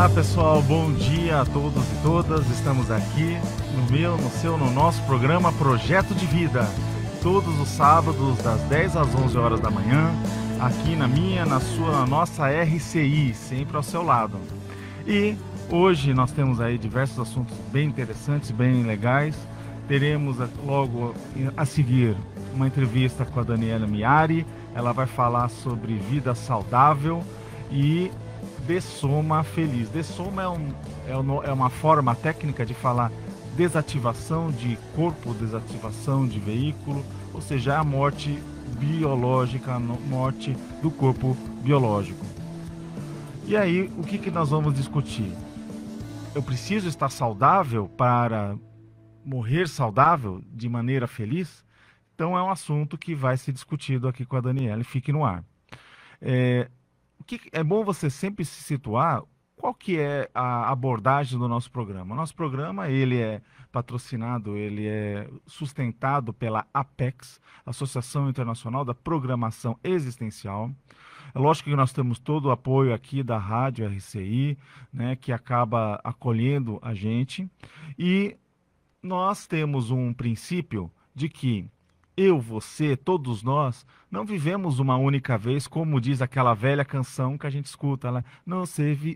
Olá pessoal, bom dia a todos e todas. Estamos aqui no nosso programa Projeto de Vida, todos os sábados das 10 às 11 horas da manhã, aqui na nossa RCI, sempre ao seu lado. E hoje nós temos aí diversos assuntos bem interessantes, bem legais. Teremos logo a seguir uma entrevista com a Daniela Miari. Ela vai falar sobre vida saudável e dessoma feliz. Dessoma é uma forma técnica de falar desativação de corpo, desativação de veículo, ou seja, é a morte biológica, a morte do corpo biológico. E aí, o que nós vamos discutir? Eu preciso estar saudável para morrer saudável de maneira feliz? Então é um assunto que vai ser discutido aqui com a Daniela, fique no ar. É bom você sempre se situar qual que é a abordagem do nosso programa. O nosso programa, ele é patrocinado, ele é sustentado pela APEX, Associação Internacional da Programação Existencial. É lógico que nós temos todo o apoio aqui da Rádio RCI, né, que acaba acolhendo a gente. E nós temos um princípio de que eu, você, todos nós, não vivemos uma única vez, como diz aquela velha canção que a gente escuta lá,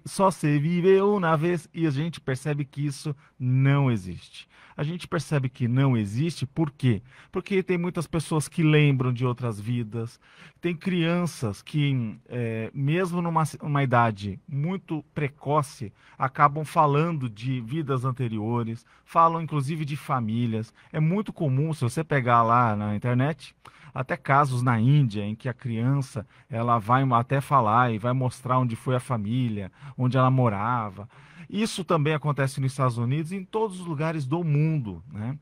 só se viveu uma vez, e a gente percebe que isso não existe. A gente percebe que não existe, por quê? Porque tem muitas pessoas que lembram de outras vidas, tem crianças que, mesmo numa idade muito precoce, acabam falando de vidas anteriores, falam inclusive de famílias. É muito comum, se você pegar lá na internet, até casos na Índia em que a criança ela vai até falar e vai mostrar onde foi a família, onde ela morava. Isso também acontece nos Estados Unidos e em todos os lugares do mundo, né?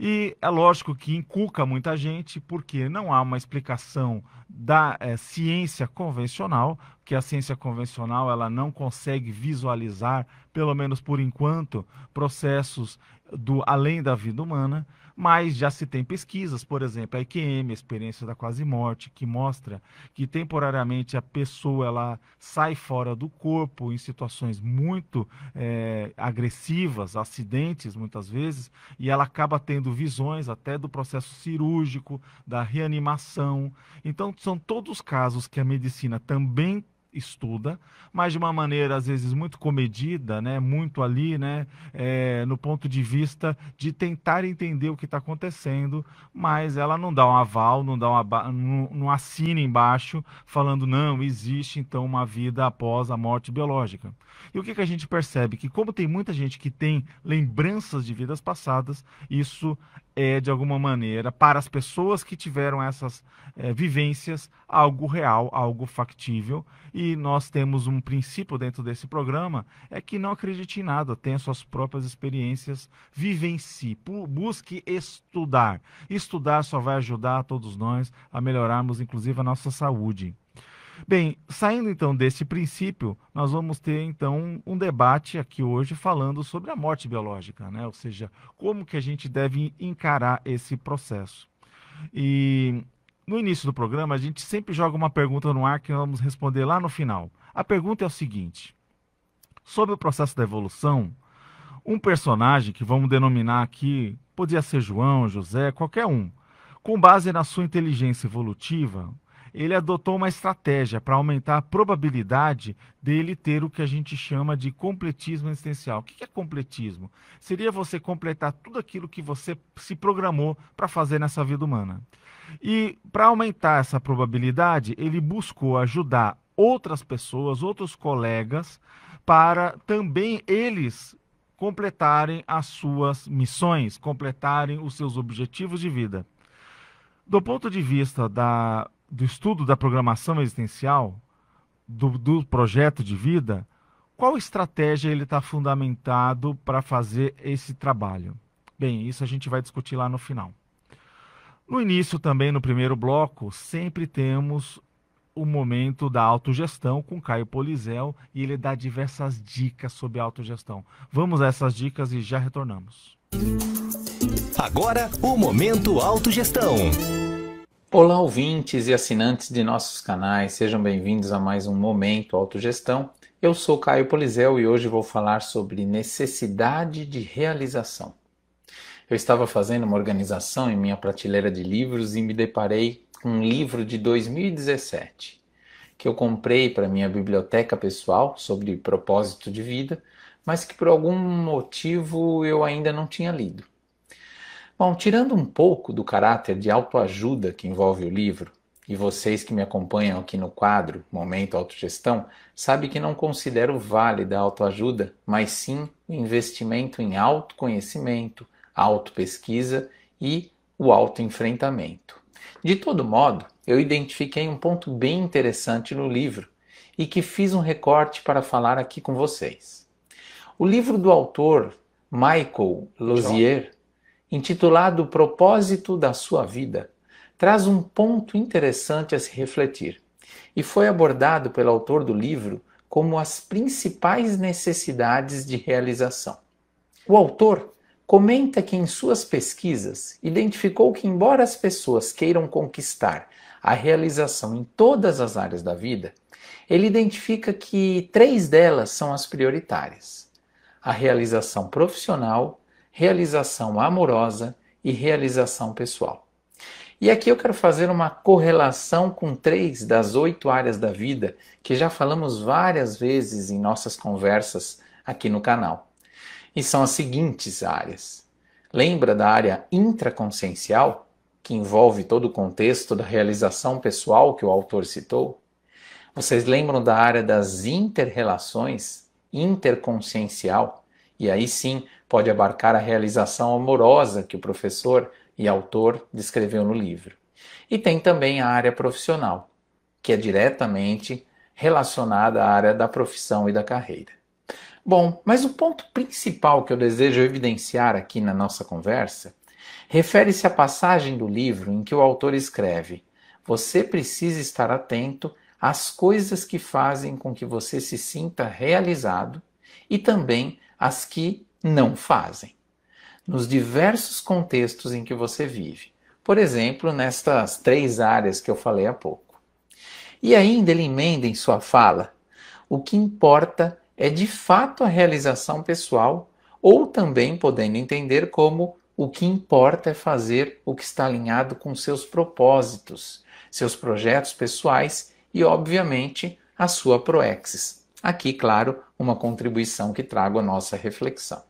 E é lógico que inculca muita gente, porque não há uma explicação da ciência convencional, que a ciência convencional ela não consegue visualizar, pelo menos por enquanto, processos do além da vida humana, mas já se tem pesquisas, por exemplo, a EQM, a experiência da quase morte, que mostra que temporariamente a pessoa ela sai fora do corpo em situações muito agressivas, acidentes muitas vezes, e ela acaba tendo visões até do processo cirúrgico, da reanimação. Então, são todos casos que a medicina também estuda, mas de uma maneira às vezes muito comedida, né, muito ali, né, no ponto de vista de tentar entender o que está acontecendo, mas ela não dá um aval, não assina embaixo falando não existe então uma vida após a morte biológica. E o que a gente percebe? Que como tem muita gente que tem lembranças de vidas passadas, isso é de alguma maneira para as pessoas que tiveram essas vivências algo real, algo factível. E nós temos um princípio dentro desse programa, é que não acredite em nada, tenha suas próprias experiências, vivencie, busque estudar. Estudar só vai ajudar a todos nós a melhorarmos, inclusive, a nossa saúde. Bem, saindo então desse princípio, nós vamos ter então um debate aqui hoje falando sobre a morte biológica, né? Ou seja, como que a gente deve encarar esse processo. E no início do programa, a gente sempre joga uma pergunta no ar que nós vamos responder lá no final. A pergunta é o seguinte: sobre o processo da evolução, um personagem que vamos denominar aqui, podia ser João, José, qualquer um, com base na sua inteligência evolutiva, ele adotou uma estratégia para aumentar a probabilidade dele ter o que a gente chama de completismo existencial. O que é completismo? Seria você completar tudo aquilo que você se programou para fazer nessa vida humana. E para aumentar essa probabilidade, ele buscou ajudar outras pessoas, outros colegas, para também eles completarem as suas missões, completarem os seus objetivos de vida. Do ponto de vista do estudo da programação existencial, do projeto de vida, qual estratégia ele está fundamentado para fazer esse trabalho? Bem, isso a gente vai discutir lá no final. No início também, no primeiro bloco, sempre temos o momento da autogestão com Caio Polizel e ele dá diversas dicas sobre autogestão. Vamos a essas dicas e já retornamos. Agora, o Momento Autogestão. Olá, ouvintes e assinantes de nossos canais, sejam bem-vindos a mais um Momento Autogestão. Eu sou Caio Polizel e hoje vou falar sobre necessidade de realização. Eu estava fazendo uma organização em minha prateleira de livros e me deparei com um livro de 2017 que eu comprei para minha biblioteca pessoal sobre propósito de vida, mas que por algum motivo eu ainda não tinha lido. Bom, tirando um pouco do caráter de autoajuda que envolve o livro, e vocês que me acompanham aqui no quadro Momento Autogestão, sabem que não considero válida a autoajuda, mas sim o investimento em autoconhecimento, autopesquisa e o autoenfrentamento. De todo modo, eu identifiquei um ponto bem interessante no livro e que fiz um recorte para falar aqui com vocês. O livro do autor Michael Losier, intitulado Propósito da Sua Vida, traz um ponto interessante a se refletir e foi abordado pelo autor do livro como as principais necessidades de realização. O autor comenta que em suas pesquisas identificou que, embora as pessoas queiram conquistar a realização em todas as áreas da vida, ele identifica que 3 delas são as prioritárias: a realização profissional, realização amorosa e realização pessoal. E aqui eu quero fazer uma correlação com 3 das 8 áreas da vida que já falamos várias vezes em nossas conversas aqui no canal. E são as seguintes áreas. Lembra da área intraconsciencial, que envolve todo o contexto da realização pessoal que o autor citou? Vocês lembram da área das inter-relações, interconsciencial? E aí sim pode abarcar a realização amorosa que o professor e autor descreveu no livro. E tem também a área profissional, que é diretamente relacionada à área da profissão e da carreira. Bom, mas o ponto principal que eu desejo evidenciar aqui na nossa conversa refere-se à passagem do livro em que o autor escreve: você precisa estar atento às coisas que fazem com que você se sinta realizado e também às que não fazem, nos diversos contextos em que você vive. Por exemplo, nestas 3 áreas que eu falei há pouco. E ainda ele emenda em sua fala: o que importa é de fato a realização pessoal, ou também podendo entender como o que importa é fazer o que está alinhado com seus propósitos, seus projetos pessoais e, obviamente, a sua proexis. Aqui, claro, uma contribuição que trago à nossa reflexão.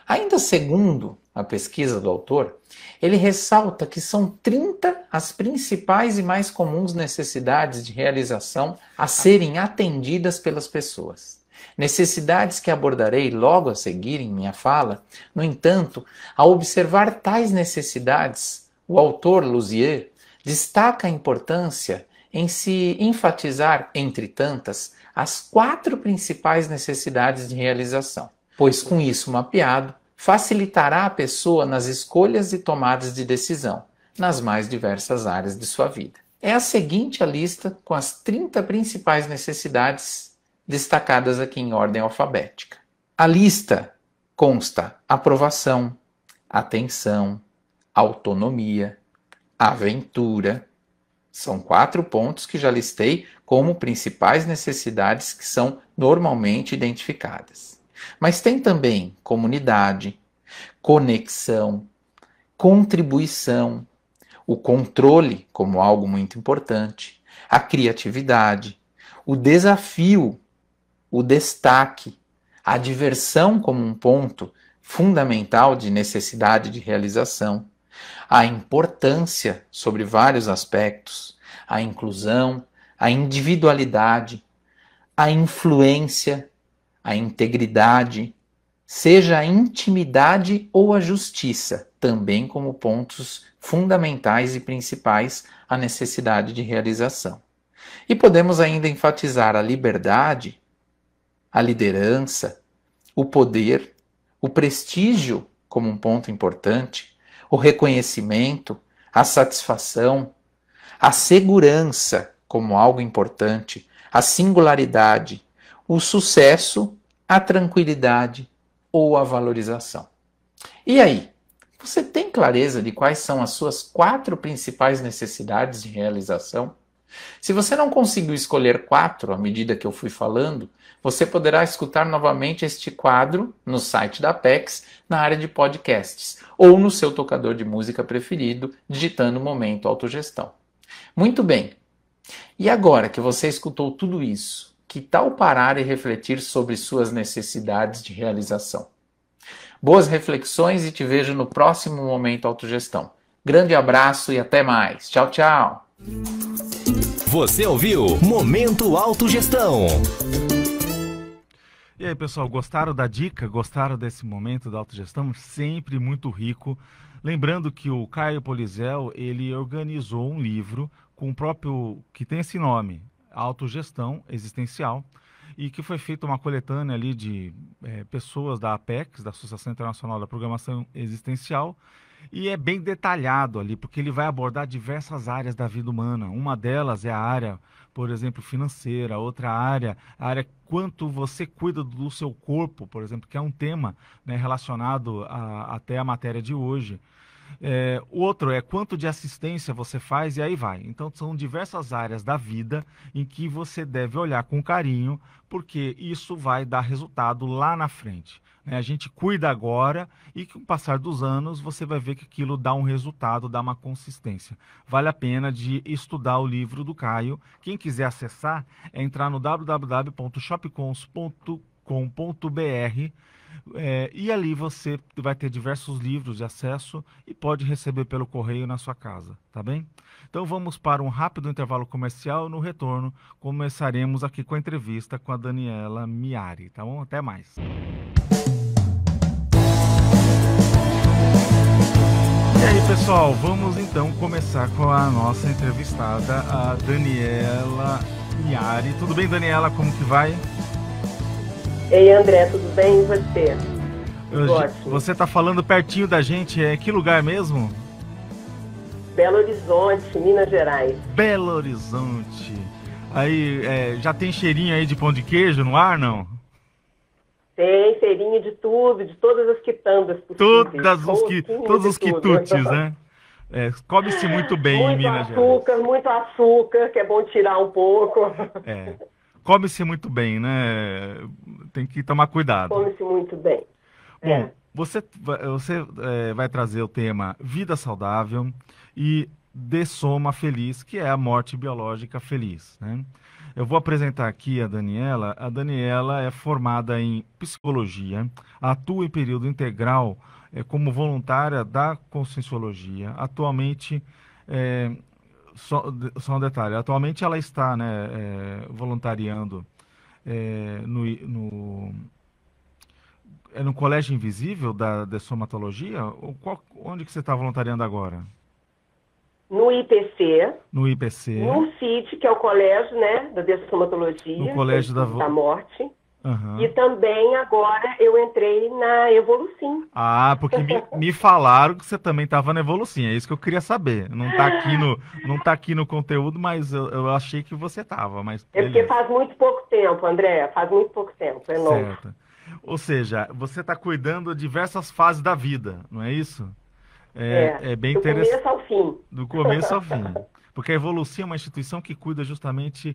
Ainda segundo a pesquisa do autor, ele ressalta que são 30 as principais e mais comuns necessidades de realização a serem atendidas pelas pessoas. Necessidades que abordarei logo a seguir em minha fala. No entanto, ao observar tais necessidades, o autor Losier destaca a importância em se enfatizar, entre tantas, as 4 principais necessidades de realização, pois com isso mapeado, facilitará a pessoa nas escolhas e tomadas de decisão, nas mais diversas áreas de sua vida. É a seguinte a lista com as 30 principais necessidades destacadas aqui em ordem alfabética. A lista consta aprovação, atenção, autonomia, aventura. São 4 pontos que já listei como principais necessidades que são normalmente identificadas. Mas tem também comunidade, conexão, contribuição, o controle como algo muito importante, a criatividade, o desafio, o destaque, a diversão como um ponto fundamental de necessidade de realização, a importância sobre vários aspectos, a inclusão, a individualidade, a influência, a integridade, seja a intimidade ou a justiça, também como pontos fundamentais e principais à necessidade de realização. E podemos ainda enfatizar a liberdade, a liderança, o poder, o prestígio como um ponto importante, o reconhecimento, a satisfação, a segurança como algo importante, a singularidade, o sucesso, a tranquilidade ou a valorização. E aí, você tem clareza de quais são as suas 4 principais necessidades de realização? Se você não conseguiu escolher 4 à medida que eu fui falando, você poderá escutar novamente este quadro no site da Apex, na área de podcasts, ou no seu tocador de música preferido, digitando Momento Autogestão. Muito bem. E agora que você escutou tudo isso, que tal parar e refletir sobre suas necessidades de realização? Boas reflexões e te vejo no próximo Momento Autogestão. Grande abraço e até mais. Tchau, tchau. Você ouviu Momento Autogestão. E aí, pessoal, gostaram da dica? Gostaram desse momento da autogestão? Sempre muito rico. Lembrando que o Caio Polizel, ele organizou um livro com o próprio, que tem esse nome, Autogestão Existencial, e que foi feita uma coletânea ali de pessoas da Apex, da Associação Internacional da Programação Existencial, e é bem detalhado ali, porque ele vai abordar diversas áreas da vida humana. Uma delas é a área, por exemplo, financeira, outra área, a área quanto você cuida do seu corpo, por exemplo, que é um tema, né, relacionado até a matéria de hoje. O outro é quanto de assistência você faz e aí vai. Então são diversas áreas da vida em que você deve olhar com carinho, porque isso vai dar resultado lá na frente, né? A gente cuida agora e com o passar dos anos você vai ver que aquilo dá um resultado, dá uma consistência. Vale a pena de estudar o livro do Caio. Quem quiser acessar é entrar no www.shopcons.com.br. E ali você vai ter diversos livros de acesso e pode receber pelo correio na sua casa, tá bem? Então vamos para um rápido intervalo comercial. No retorno, começaremos aqui com a entrevista com a Daniela Miari, tá bom? Até mais. E aí, pessoal, vamos então começar com a nossa entrevistada, a Daniela Miari. Tudo bem, Daniela? Como que vai? Ei, André, tudo bem? E você? Ótimo. Você está falando pertinho da gente, que lugar mesmo? Belo Horizonte, Minas Gerais. Belo Horizonte. Aí, já tem cheirinho aí de pão de queijo no ar, não? Tem cheirinho de tudo, de todas as quitandas possíveis. Todos os quitutes, né? Come-se muito bem em Minas Gerais. Muito açúcar, que é bom tirar um pouco. Come-se muito bem, né? Tem que tomar cuidado. Come-se muito bem. Bom, você vai trazer o tema Vida Saudável e Dessoma Feliz, que é a morte biológica feliz, né? Eu vou apresentar aqui a Daniela. A Daniela é formada em psicologia, atua em período integral como voluntária da Conscienciologia. Atualmente, só um detalhe, atualmente ela está, né, voluntariando no Colégio Invisível da Dessomatologia? Onde que você está voluntariando agora? No IPC. No IPC. No CIT, que é o colégio, né, da Dessomatologia. No Colégio da Morte. Uhum. E também agora eu entrei na Evolucim. Ah, porque me falaram que você também estava na Evolucim, é isso que eu queria saber. Não está aqui no conteúdo, mas eu achei que você estava. É porque faz muito pouco tempo, André, faz muito pouco tempo, é novo. Certo. Ou seja, você está cuidando de diversas fases da vida, não é isso? É bem interessante. Do começo ao fim. Do começo ao fim. Porque a Evolucim é uma instituição que cuida justamente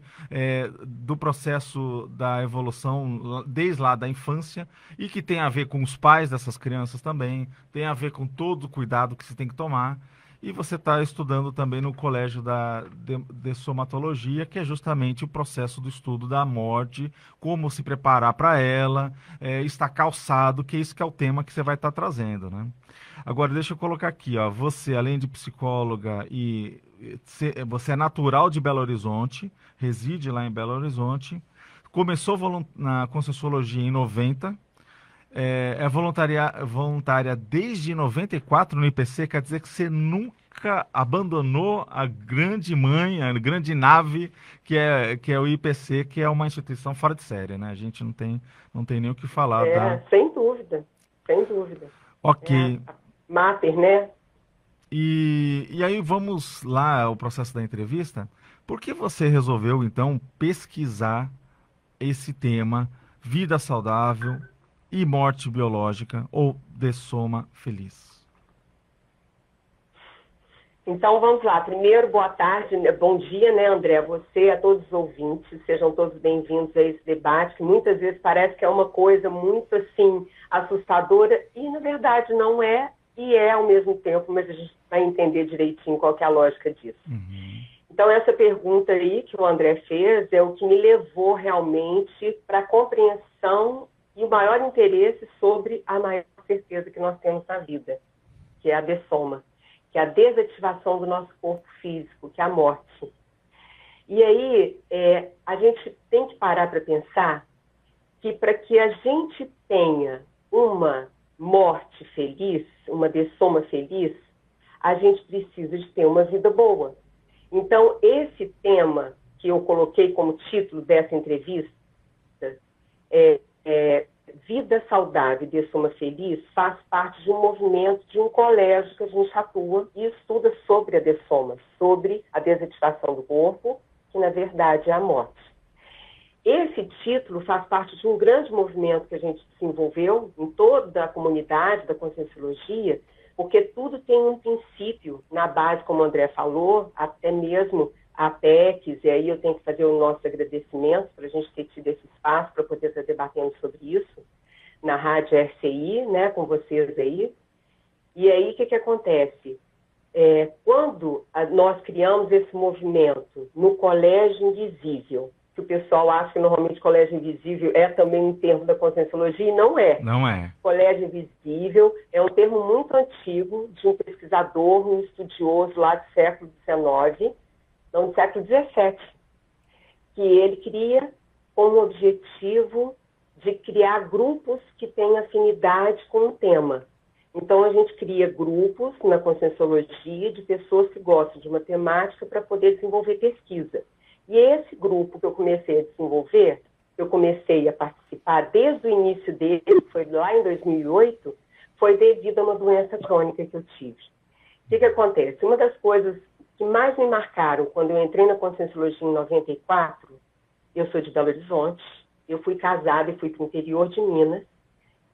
do processo da evolução desde lá da infância e que tem a ver com os pais dessas crianças também, tem a ver com todo o cuidado que se tem que tomar. E você está estudando também no Colégio de Somatologia, que é justamente o processo do estudo da morte, como se preparar para ela, estar calçado, que é isso que é o tema que você vai estar trazendo, né? Agora, deixa eu colocar aqui, ó, você, além de psicóloga, você é natural de Belo Horizonte, reside lá em Belo Horizonte, começou na Conscienciologia em 90, voluntária desde 94 no IPC, quer dizer que você nunca abandonou a grande mãe, a grande nave que é o IPC, que é uma instituição fora de série, né? A gente não tem nem o que falar. Sem dúvida, sem dúvida. Ok. Mater, né? E aí vamos lá ao processo da entrevista. Por que você resolveu, então, pesquisar esse tema, vida saudável e morte biológica, ou dessoma feliz? Então, vamos lá. Primeiro, boa tarde, bom dia, né, André? Você, a todos os ouvintes, sejam todos bem-vindos a esse debate, que muitas vezes parece que é uma coisa muito, assim, assustadora, e, na verdade, não é, e é ao mesmo tempo, mas a gente vai entender direitinho qual que é a lógica disso. Então, essa pergunta aí que o André fez é o que me levou realmente para a compreensão e o maior interesse sobre a maior certeza que nós temos na vida, que é a dessoma, que é a desativação do nosso corpo físico, que é a morte. E aí, a gente tem que parar para pensar que para que a gente tenha uma morte feliz, uma dessoma feliz, a gente precisa de ter uma vida boa. Então, esse tema que eu coloquei como título dessa entrevista, Vida Saudável e Dessoma Feliz, faz parte de um movimento de um colégio que a gente atua e estuda sobre a dessoma, sobre a desativação do corpo, que na verdade é a morte. Esse título faz parte de um grande movimento que a gente desenvolveu em toda a comunidade da Conscienciologia, porque tudo tem um princípio na base, como o André falou, até mesmo a APECs, e aí eu tenho que fazer o nosso agradecimento para a gente ter tido esse espaço para poder estar debatendo sobre isso, na Rádio RCI, né, com vocês aí. E aí, o que acontece? Quando nós criamos esse movimento no Colégio Invisível, que o pessoal acha que normalmente Colégio Invisível é também um termo da Conscienciologia, e não é. Não é. Colégio Invisível é um termo muito antigo de um pesquisador, um estudioso lá do século XIX, não, do século XVII, que ele cria como objetivo de criar grupos que têm afinidade com o tema. Então, a gente cria grupos na Conscienciologia de pessoas que gostam de uma temática para poder desenvolver pesquisa. E esse grupo que eu comecei a desenvolver, eu comecei a participar desde o início dele, foi lá em 2008, foi devido a uma doença crônica que eu tive. O que acontece? Uma das coisas que mais me marcaram quando eu entrei na Conscienciologia em 94, eu sou de Belo Horizonte, eu fui casada e fui para o interior de Minas,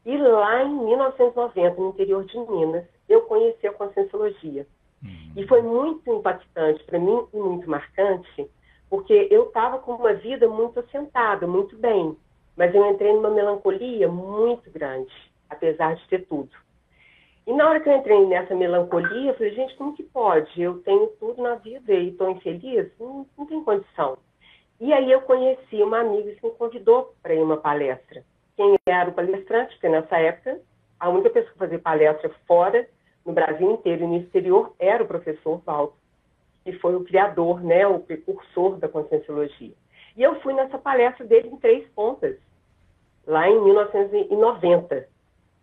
e lá em 1990, no interior de Minas, eu conheci a Conscienciologia. E foi muito impactante para mim e muito marcante, porque eu estava com uma vida muito assentada, muito bem, mas eu entrei numa melancolia muito grande, apesar de ter tudo. E na hora que eu entrei nessa melancolia, eu falei, gente, como que pode? Eu tenho tudo na vida e estou infeliz? Não tem condição. E aí eu conheci uma amiga que me convidou para ir a uma palestra. Quem era o palestrante? Porque nessa época, a única pessoa que fazia palestra fora, no Brasil inteiro e no exterior, era o professor Walter, que foi o criador, né, o precursor da Conscienciologia. E eu fui nessa palestra dele em Três Pontas, lá em 1990.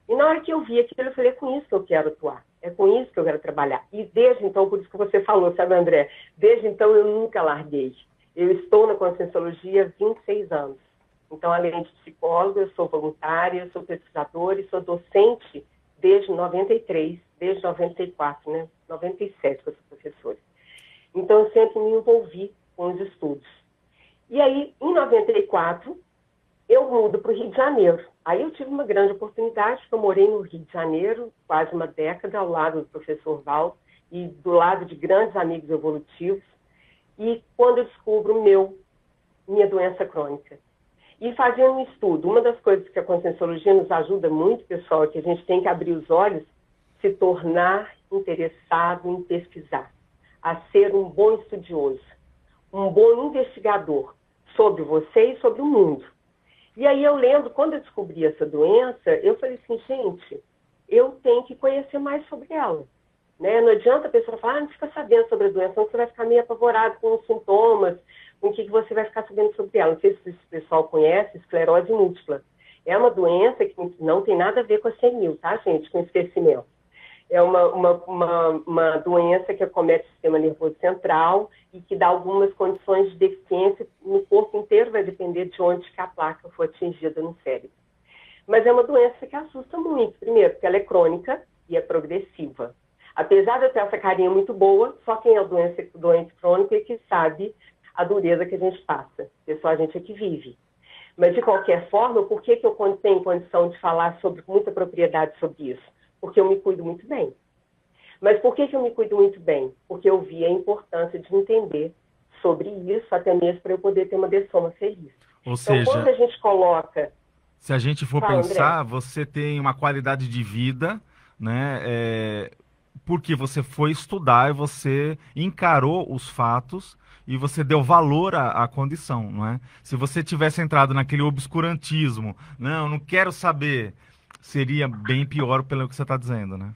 E na hora que eu vi aquilo, eu falei, é com isso que eu quero atuar, é com isso que eu quero trabalhar. E desde então, por isso que você falou, sabe, André? Desde então eu nunca larguei. Eu estou na Conscienciologia há 26 anos. Então, além de psicóloga, eu sou voluntária, eu sou pesquisadora e sou docente desde 93, desde 94, né? 97 que eu sou professora. Então, eu sempre me envolvi com os estudos. E aí, em 94, eu mudo para o Rio de Janeiro. Aí eu tive uma grande oportunidade, porque eu morei no Rio de Janeiro quase uma década, ao lado do professor Val e do lado de grandes amigos evolutivos. E quando eu descubro minha doença crônica. E fazendo um estudo, uma das coisas que a Conscienciologia nos ajuda muito, pessoal, é que a gente tem que abrir os olhos, se tornar interessado em pesquisar, a ser um bom estudioso, um bom investigador sobre você e sobre o mundo. E aí eu lembro, quando eu descobri essa doença, eu falei assim, gente, eu tenho que conhecer mais sobre ela. Né? Não adianta a pessoa falar, não fica sabendo sobre a doença, senão você vai ficar meio apavorado com os sintomas, com o que você vai ficar sabendo sobre ela. Não sei se esse pessoal conhece, esclerose múltipla. É uma doença que não tem nada a ver com a senil, tá, gente? Com esquecimento. É uma doença que acomete o sistema nervoso central e que dá algumas condições de deficiência no corpo inteiro, vai depender de onde que a placa foi atingida no cérebro. Mas é uma doença que assusta muito. Primeiro, porque ela é crônica e é progressiva. Apesar de eu ter essa carinha muito boa, só quem é doente crônico é que sabe a dureza que a gente passa. Pessoal, a gente é que vive. Mas, de qualquer forma, por que eu tenho condição de falar com muita propriedade sobre isso? Porque eu me cuido muito bem. Mas por que eu me cuido muito bem? Porque eu vi a importância de entender sobre isso, até mesmo para eu poder ter uma dessoma feliz. Ou Então, quando seja, a gente coloca... se a gente for Fala, André. pensar, você tem uma qualidade de vida, né? Porque você foi estudar e você encarou os fatos e você deu valor à condição, não é? Se você tivesse entrado naquele obscurantismo, não quero saber, seria bem pior pelo que você está dizendo, né?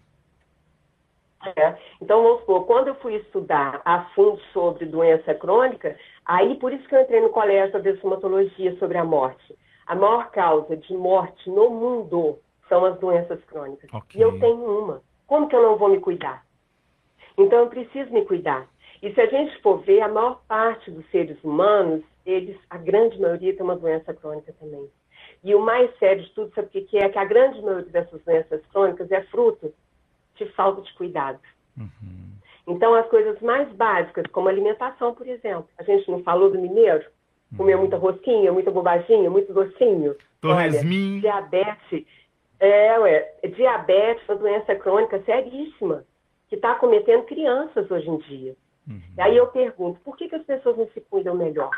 Então, vamos supor, quando eu fui estudar a fundo sobre doença crônica, aí por isso que eu entrei no colégio da dessomatologia sobre a morte. A maior causa de morte no mundo são as doenças crônicas. Ok. E eu tenho uma. Como que eu não vou me cuidar? Então, eu preciso me cuidar. E se a gente for ver, a maior parte dos seres humanos, a grande maioria tem uma doença crônica também. E o mais sério de tudo, sabe o que é? Que a grande maioria dessas doenças crônicas é fruto de falta de cuidado. Uhum. Então, as coisas mais básicas, como alimentação, por exemplo. A gente não falou do mineiro? Comer muita rosquinha, muita bobaginha, muito docinho. Torresmin. Olha, diabetes. Diabetes é uma doença crônica seríssima, que está acometendo crianças hoje em dia. Uhum. E aí eu pergunto, por que as pessoas não se cuidam melhor?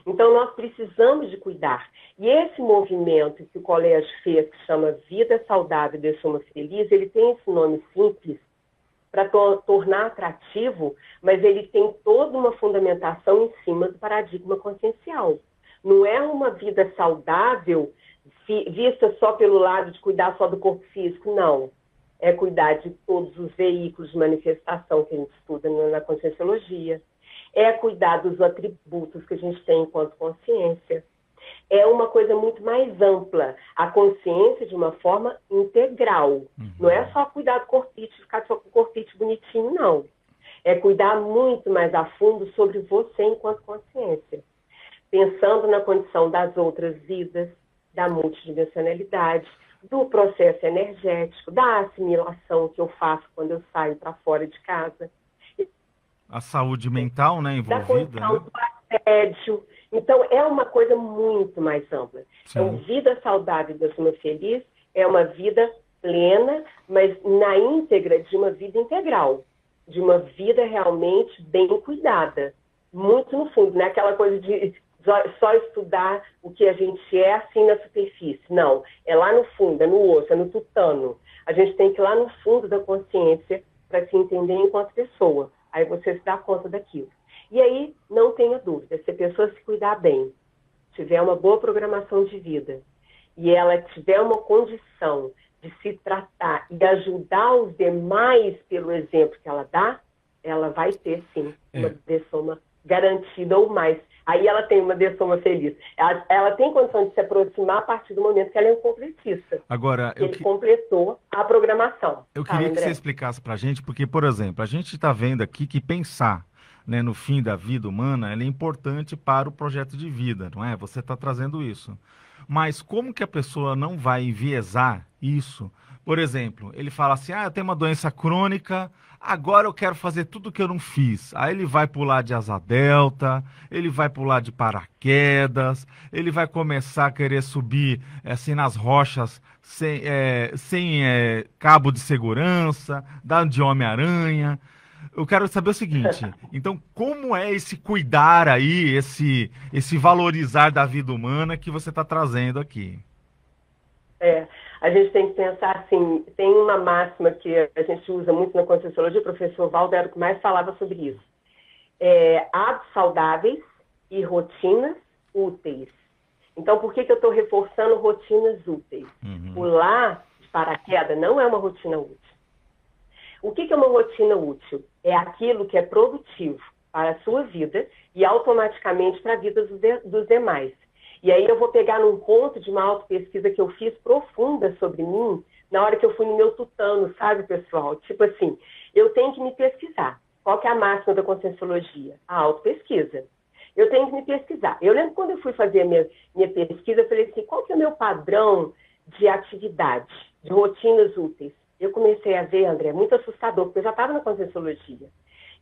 Então, nós precisamos de cuidar. E esse movimento que o colégio fez, que chama Vida Saudável e Dessoma Feliz, ele tem esse nome simples para tornar atrativo, mas ele tem toda uma fundamentação em cima do paradigma consciencial. Não é uma vida saudável vista só pelo lado de cuidar só do corpo físico, não. É cuidar de todos os veículos de manifestação que a gente estuda na conscienciologia. É cuidar dos atributos que a gente tem enquanto consciência. É uma coisa muito mais ampla. A consciência de uma forma integral. Uhum. Não é só cuidar do corpite, ficar só com o corpite bonitinho, não. É cuidar muito mais a fundo sobre você enquanto consciência. Pensando na condição das outras vidas, da multidimensionalidade, do processo energético, da assimilação que eu faço quando eu saio para fora de casa. A saúde mental, né, envolvida. Da condição, né? Do assédio. Então, é uma coisa muito mais ampla. Sim. Então, vida saudável e dessoma feliz é uma vida plena, mas na íntegra de uma vida integral. De uma vida realmente bem cuidada. Muito no fundo, não é aquela coisa de só estudar o que a gente é assim na superfície. Não, é lá no fundo, é no osso, é no tutano. A gente tem que ir lá no fundo da consciência para se entender enquanto pessoa. Aí você se dá conta daquilo. E aí, não tenha dúvida, se a pessoa se cuidar bem, tiver uma boa programação de vida, e ela tiver uma condição de se tratar e ajudar os demais pelo exemplo que ela dá, ela vai ter, sim, uma dessoma garantida ou mais. Aí ela tem uma dessoma feliz. Ela tem condição de se aproximar a partir do momento que ela é um completista. Agora, ele completou a programação. Eu queria que você explicasse para a gente, porque, por exemplo, a gente está vendo aqui que pensar, né, no fim da vida humana é importante para o projeto de vida, não é? Você está trazendo isso. Mas como que a pessoa não vai enviesar isso? Por exemplo, ele fala assim, eu tenho uma doença crônica, agora eu quero fazer tudo que eu não fiz. Aí ele vai pular de asa delta, ele vai pular de paraquedas, ele vai começar a querer subir assim nas rochas sem cabo de segurança, dar de Homem-Aranha. Eu quero saber o seguinte, então como é esse cuidar aí, esse valorizar da vida humana que você está trazendo aqui? A gente tem que pensar assim, tem uma máxima que a gente usa muito na Conscienciologia, o professor Valdo era o que mais falava sobre isso. Hábitos saudáveis e rotinas úteis. Então, por que eu estou reforçando rotinas úteis? Pular de paraquedas não é uma rotina útil. O que é uma rotina útil? É aquilo que é produtivo para a sua vida e automaticamente para a vida dos demais. E aí eu vou pegar num ponto de uma autopesquisa que eu fiz profunda sobre mim, na hora que eu fui no meu tutano, sabe, pessoal? Tipo assim, eu tenho que me pesquisar. Qual que é a máxima da Conscienciologia? A autopesquisa. Eu tenho que me pesquisar. Eu lembro quando eu fui fazer a minha pesquisa, eu falei assim, qual que é o meu padrão de atividade, de rotinas úteis? Eu comecei a ver, André, muito assustador, porque eu já estava na Conscienciologia,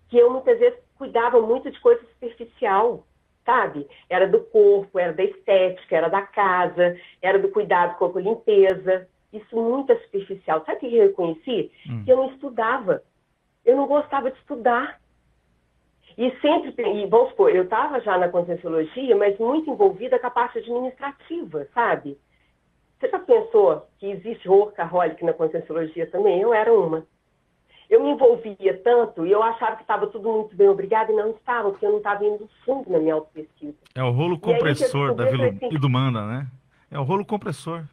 que eu muitas vezes cuidava muito de coisa superficial, sabe? Era do corpo, era da estética, era da casa, era do cuidado com a limpeza. Isso muito superficial. Sabe o que eu reconheci? Que eu não estudava. eu não gostava de estudar. E sempre, vamos supor, eu estava já na Conscienciologia, mas muito envolvida com a parte administrativa, sabe? Você já pensou que existe workaholic na Conscienciologia também? Eu era uma. Eu me envolvia tanto e eu achava que estava tudo muito bem, obrigada, e não estava, porque eu não estava indo fundo na minha autopesquisa. É o rolo compressor da Vila Idumanda, né? É o rolo compressor.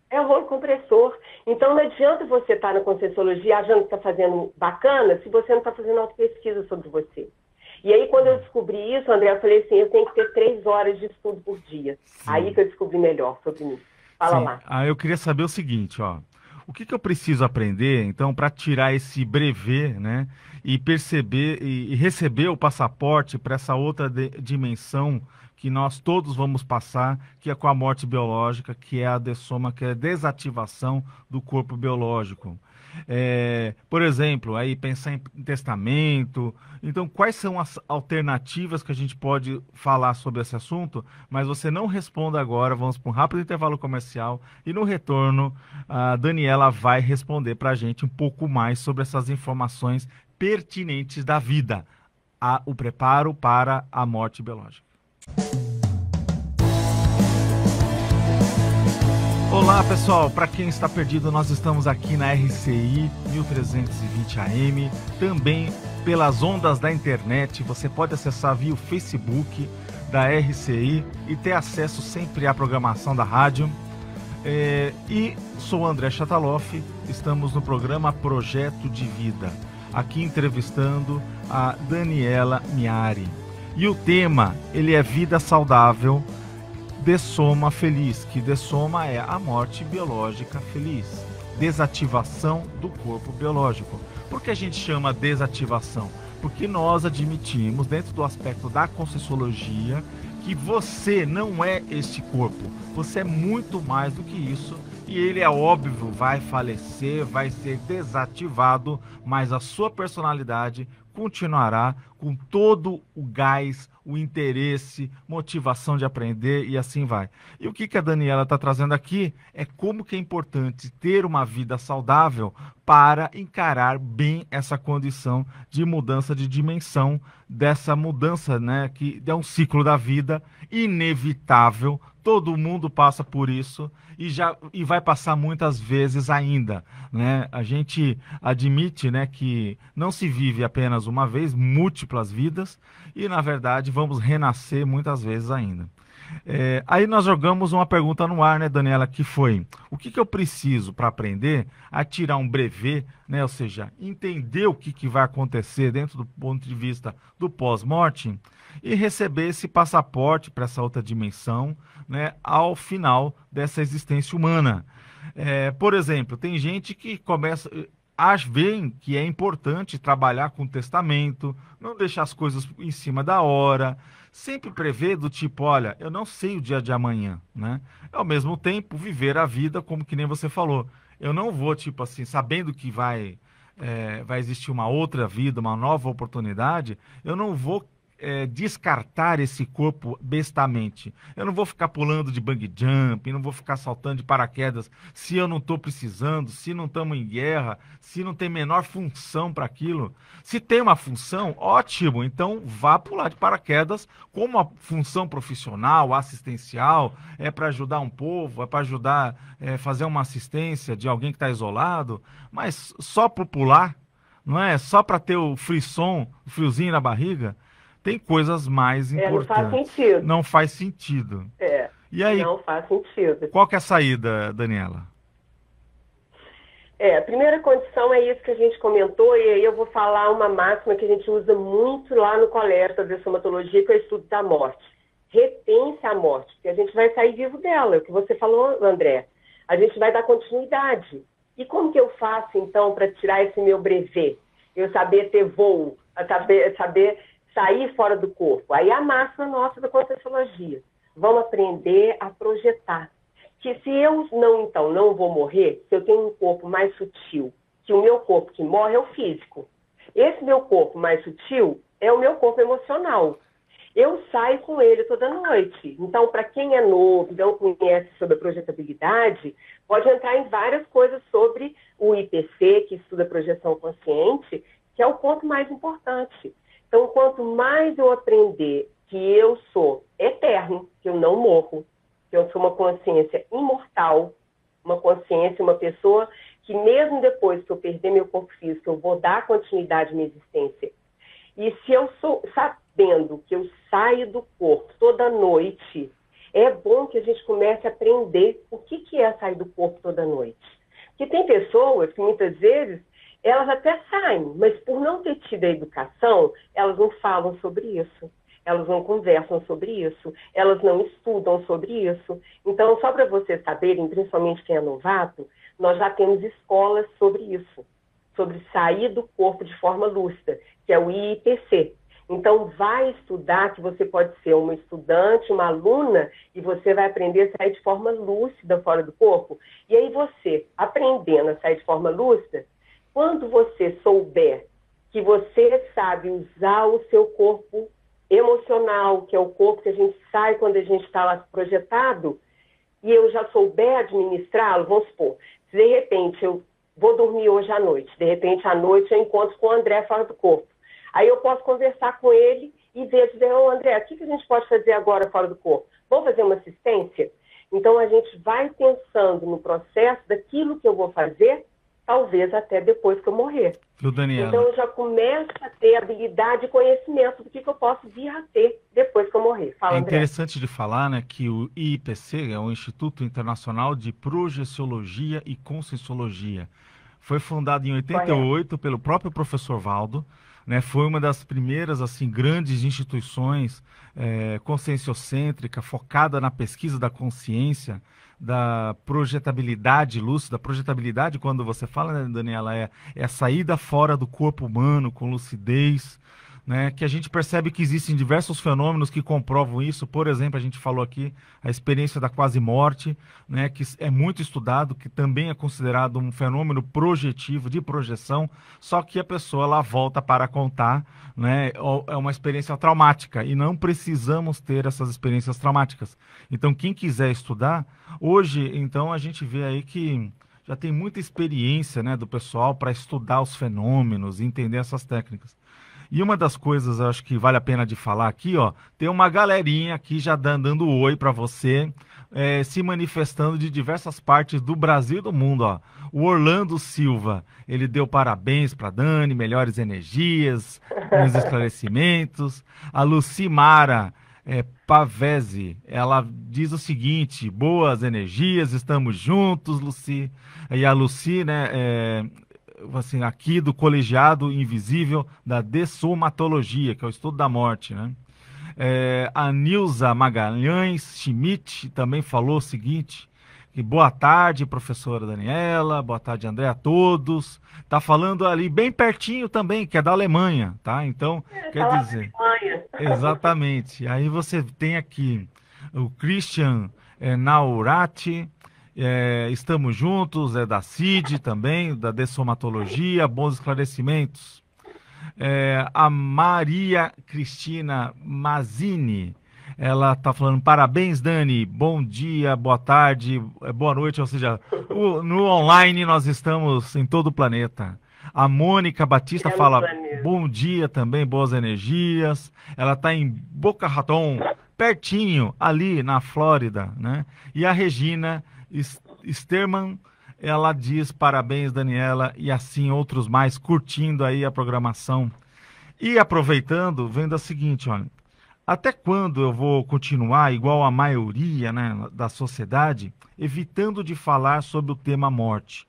É o rolo compressor. Então, não adianta você estar na Conscienciologia achando que está fazendo bacana se você não está fazendo autopesquisa sobre você. E aí, quando eu descobri isso, André, eu falei assim, eu tenho que ter 3 horas de estudo por dia. Sim. Aí que eu descobri melhor sobre mim. Fala Sim. lá. Eu queria saber o seguinte, ó. O que eu preciso aprender, então, para tirar esse brevet, né? E perceber e receber o passaporte para essa outra dimensão que nós todos vamos passar, que é com a morte biológica, que é a dessoma, que é a desativação do corpo biológico. Por exemplo, aí pensar em testamento. Então, quais são as alternativas que a gente pode falar sobre esse assunto? Mas você não responda agora, vamos para um rápido intervalo comercial e no retorno a Daniela vai responder para a gente um pouco mais sobre essas informações pertinentes da vida, o preparo para a morte biológica. Olá pessoal, para quem está perdido, nós estamos aqui na RCI 1320 AM, também pelas ondas da internet. Você pode acessar via o Facebook da RCI e ter acesso sempre à programação da rádio. E sou André Chataloff, estamos no programa Projeto de Vida, aqui entrevistando a Daniela Miari. E o tema, ele é Vida Saudável, Dessoma Feliz, que dessoma é a morte biológica feliz, desativação do corpo biológico. Por que a gente chama desativação? Porque nós admitimos, dentro do aspecto da Conscienciologia, que você não é este corpo, você é muito mais do que isso, e ele é óbvio, vai falecer, vai ser desativado, mas a sua personalidade continuará com todo o gás, o interesse, motivação de aprender e assim vai. E o que a Daniela está trazendo aqui é como que é importante ter uma vida saudável para encarar bem essa condição de mudança de dimensão, dessa mudança, né, que é um ciclo da vida inevitável, todo mundo passa por isso e vai passar muitas vezes ainda, né? A gente admite, né, que não se vive apenas uma vez, múltiplas vidas, e na verdade vamos renascer muitas vezes ainda. Aí nós jogamos uma pergunta no ar, né, Daniela, que foi: o que eu preciso para aprender a tirar um brevet, né, ou seja, entender o que vai acontecer dentro do ponto de vista do pós-morte e receber esse passaporte para essa outra dimensão, né, ao final dessa existência humana. Por exemplo, tem gente que veem que é importante trabalhar com testamento, não deixar as coisas em cima da hora, sempre prever do tipo, olha, eu não sei o dia de amanhã, né? Ao mesmo tempo, viver a vida como que nem você falou. Eu não vou, tipo assim, sabendo que vai existir uma outra vida, uma nova oportunidade, eu não vou descartar esse corpo bestamente. Eu não vou ficar pulando de bungee jump, não vou ficar saltando de paraquedas se eu não estou precisando, se não estamos em guerra, se não tem menor função para aquilo. Se tem uma função, ótimo, então vá pular de paraquedas com uma função profissional, assistencial, é para ajudar um povo, é para ajudar, fazer uma assistência de alguém que está isolado, mas só por pular, não é? Só para ter o frisson, o friozinho na barriga. Tem coisas mais importantes. Não faz sentido. Não faz sentido. E aí, não faz sentido. Qual que é a saída, Daniela? A primeira condição é isso que a gente comentou, e aí eu vou falar uma máxima que a gente usa muito lá no colégio da dessomatologia, que é o estudo da morte. Retém-se a morte, porque a gente vai sair vivo dela, é o que você falou, André. A gente vai dar continuidade. E como que eu faço, então, para tirar esse meu brevet? Eu saber ter voo, saber sair fora do corpo. Aí a máxima nossa da Conscienciologia. Vamos aprender a projetar. Que se eu não vou morrer, se eu tenho um corpo mais sutil, que o meu corpo que morre é o físico. Esse meu corpo mais sutil é o meu corpo emocional. eu saio com ele toda noite. Então, para quem é novo, não conhece sobre a projetabilidade, pode entrar em várias coisas sobre o IPC, que estuda projeção consciente, que é o ponto mais importante. Então, quanto mais eu aprender que eu sou eterno, que eu não morro, que eu sou uma consciência imortal, uma consciência, uma pessoa que mesmo depois que eu perder meu corpo físico, eu vou dar continuidade à minha existência. E se eu sou sabendo que eu saio do corpo toda noite, é bom que a gente comece a aprender o que é sair do corpo toda noite. Porque tem pessoas que muitas vezes elas até saem, mas por não ter tido a educação, elas não falam sobre isso. Elas não conversam sobre isso, elas não estudam sobre isso. Então, só para vocês saberem, principalmente quem é novato, nós já temos escolas sobre isso, sobre sair do corpo de forma lúcida, que é o IIPC. Então, vai estudar, que você pode ser uma estudante, uma aluna, e você vai aprender a sair de forma lúcida fora do corpo. E aí você, aprendendo a sair de forma lúcida, quando você souber que você sabe usar o seu corpo emocional, que é o corpo que a gente sai quando a gente está lá projetado, e eu já souber administrá-lo, vamos supor, se de repente eu vou dormir hoje à noite, de repente à noite eu encontro com o André fora do corpo. Aí eu posso conversar com ele e ver, ô André, o que a gente pode fazer agora fora do corpo? Vamos fazer uma assistência? Então a gente vai pensando no processo daquilo que eu vou fazer, talvez até depois que eu morrer. Daniela? Então eu já começo a ter habilidade e conhecimento do que eu posso vir a ter depois que eu morrer. Fala, André. Interessante de falar, né, que o IIPC é o Instituto Internacional de Projeciologia e Conscienciologia. Foi fundado em 88 pelo próprio professor Valdo, né, foi uma das primeiras assim grandes instituições conscienciocêntrica, focada na pesquisa da consciência, da projetabilidade lúcida. Projetabilidade, quando você fala, né, Daniela, é a saída fora do corpo humano com lucidez, né, que a gente percebe que existem diversos fenômenos que comprovam isso. Por exemplo, a gente falou aqui a experiência da quase-morte, né, que é muito estudado, que também é considerado um fenômeno projetivo, de projeção, só que a pessoa ela volta para contar, né, é uma experiência traumática, e não precisamos ter essas experiências traumáticas. Então, quem quiser estudar, hoje, então, a gente vê aí que já tem muita experiência, né, do pessoal para estudar os fenômenos, entender essas técnicas. E uma das coisas, eu acho que vale a pena de falar aqui, ó, tem uma galerinha aqui já dando oi para você, se manifestando de diversas partes do Brasil e do mundo, ó. O Orlando Silva, ele deu parabéns para Dani, melhores energias, bons esclarecimentos. A Lucimara Pavese, ela diz o seguinte: boas energias, estamos juntos, Luci. E a Luci, né, assim, aqui do Colegiado Invisível da Dessomatologia, que é o estudo da morte, né? A Nilza Magalhães Schmidt também falou o seguinte: que boa tarde, professora Daniela, boa tarde, André, a todos. Tá falando ali bem pertinho também, que é da Alemanha, tá? Então, quer dizer... Exatamente. Aí você tem aqui o Christian Naurati, estamos juntos, da CID também, da Dessomatologia, bons esclarecimentos. A Maria Cristina Mazzini, ela está falando: parabéns, Dani, bom dia, boa tarde, boa noite, ou seja, no online nós estamos em todo o planeta. A Mônica Batista fala: bom dia também, boas energias. Ela está em Boca Raton, pertinho, ali na Flórida, né? E a Regina Sterman, ela diz: parabéns, Daniela, e assim outros mais, curtindo aí a programação. E aproveitando, vendo a seguinte, olha: até quando eu vou continuar igual a maioria, né, da sociedade, evitando de falar sobre o tema morte?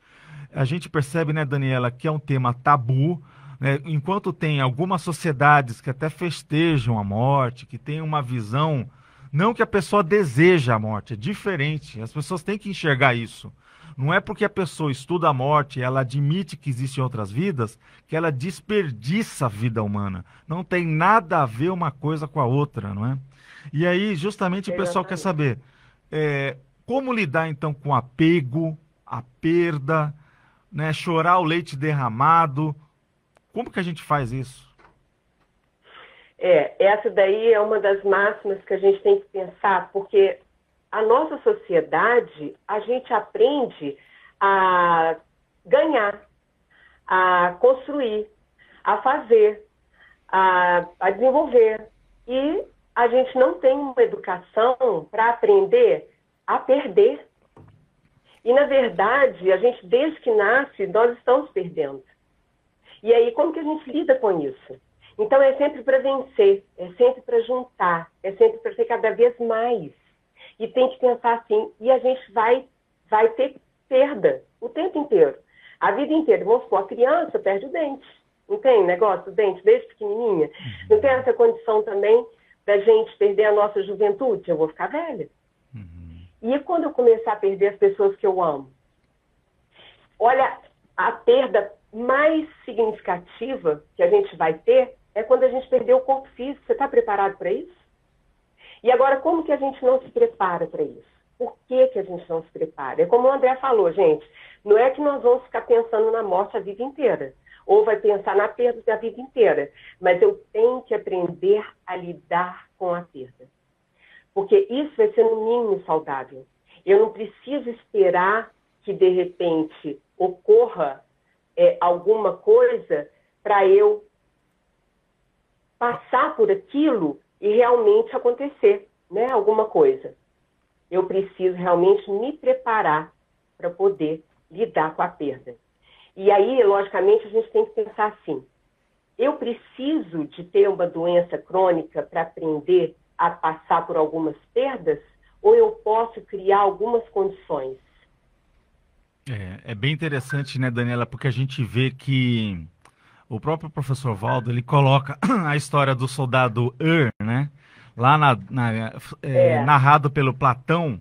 A gente percebe, né, Daniela, que é um tema tabu, né, enquanto tem algumas sociedades que até festejam a morte, que tem uma visão, não que a pessoa deseja a morte, é diferente, as pessoas têm que enxergar isso. Não é porque a pessoa estuda a morte, ela admite que existem outras vidas, que ela desperdiça a vida humana. Não tem nada a ver uma coisa com a outra, não é? E aí, justamente, o pessoal quer saber como lidar, então, com o apego, a perda, né, chorar o leite derramado. Como que a gente faz isso? Essa daí é uma das máximas que a gente tem que pensar, porque a nossa sociedade, a gente aprende a ganhar, a construir, a fazer, a desenvolver. E a gente não tem uma educação para aprender a perder. E, na verdade, a gente, desde que nasce, nós estamos perdendo. E aí, como que a gente lida com isso? Então, é sempre para vencer, é sempre para juntar, é sempre para ter cada vez mais. E tem que pensar assim, e a gente vai ter perda o tempo inteiro. A vida inteira. Vamos supor, a criança perde o dente. Não tem negócio do dente desde pequenininha? Não tem essa condição também da gente perder a nossa juventude? Eu vou ficar velha. E quando eu começar a perder as pessoas que eu amo? Olha, a perda mais significativa que a gente vai ter é quando a gente perder o corpo físico. Você está preparado para isso? E agora, como que a gente não se prepara para isso? Por que que a gente não se prepara? É como o André falou, gente, não é que nós vamos ficar pensando na morte a vida inteira, ou vai pensar na perda da vida inteira, mas eu tenho que aprender a lidar com a perda. Porque isso vai ser no mínimo saudável. Eu não preciso esperar que, de repente, ocorra alguma coisa para eu passar por aquilo e realmente acontecer, né? Alguma coisa. Eu preciso realmente me preparar para poder lidar com a perda. E aí, logicamente, a gente tem que pensar assim, eu preciso de ter uma doença crônica para aprender a passar por algumas perdas, ou eu posso criar algumas condições? É bem interessante, né, Daniela, porque a gente vê que o próprio professor Valdo, ele coloca a história do soldado né, lá narrado pelo Platão,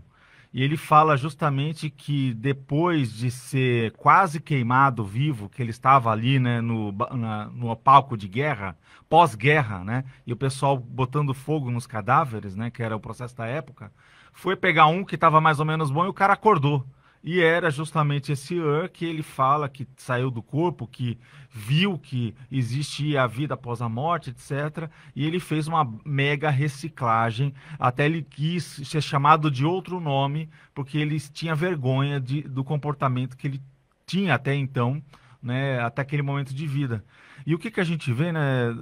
e ele fala justamente que depois de ser quase queimado vivo, que ele estava ali, né, no palco de guerra, pós-guerra, né, e o pessoal botando fogo nos cadáveres, né, que era o processo da época, foi pegar um que estava mais ou menos bom e o cara acordou. E era justamente esse que ele fala que saiu do corpo, que viu que existia a vida após a morte, etc. E ele fez uma mega reciclagem, até ele quis ser chamado de outro nome, porque ele tinha vergonha do comportamento que ele tinha até então, né, até aquele momento de vida. E o que a gente vê, né,